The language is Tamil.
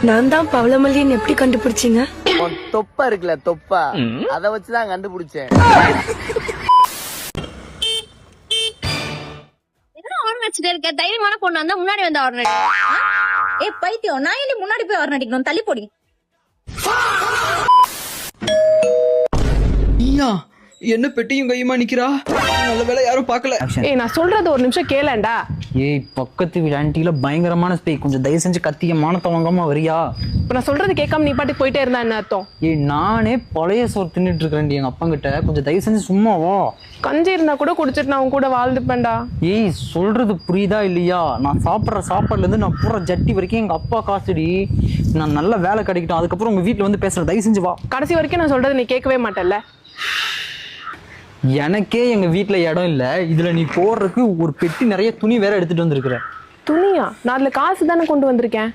நான் தான் பவளமல்லின்னு எப்படி கண்டுபிடிச்சீங்க? தொப்பா இருக்குல்ல தொப்பா, அத வச்சுதான் கண்டுபிடிச்சேன். இருக்க தைரியமான பொண்ணு வந்தா முன்னாடி வந்து ஆர்டர். ஏ பைத்தியம், நான் ஏன் முன்னாடி போய் ஆர்டர் அடிக்கணும்? தள்ளி போடி. என்ன பெட்டியும் கையுமா நிக்கிறா? நல்ல வேலை யாரும் பார்க்கல. ஏய் நான் சொல்றது ஒரு நிமிஷம் கேளேன்டா. ஏய் பக்கத்து வீடு ஆன்ட்டில பயங்கரமான ஸ்பே, கொஞ்சம் தயவு செஞ்சு கத்திய மானத்தை வாங்காம வரியா? இப்ப நான் சொல்றது கேட்காம நீ பாட்டுக்கு போயிட்டே இருந்தா என்ன அர்த்தம்? ஏய் நானே பழைய சோறு தின்னுட்டு இருக்கிறேன் எங்க அப்பா கிட்ட, கொஞ்சம் தயவு செஞ்சு சும்மா வா. கஞ்சி இருந்தா கூட குடிச்சிட்டு நான் உன் கூட வாழ்ந்துப்பேன்டா. ஏய் சொல்றது புரியுதா இல்லையா? நான் சாப்பிட்ற சாப்பாடுல இருந்து நான் பூரா ஜட்டி வரைக்கும் எங்க அப்பா காசுடி. நான் நல்ல வேலை கிடைக்கட்டும், அதுக்கப்புறம் உங்க வீட்டுல வந்து பேசுற, தயவு செஞ்சு வா. கடைசி வரைக்கும் நான் சொல்றது நீ கேட்கவே மாட்டல்ல. எனக்கே எங்க வீட்டுல இடம் இல்ல, இதுல நீ போடுறதுக்கு ஒரு பெட்டி நிறைய துணி வேற எடுத்துட்டு வந்திருக்கிற. துணியா? நான் அதுல காசு தானே கொண்டு வந்திருக்கேன்.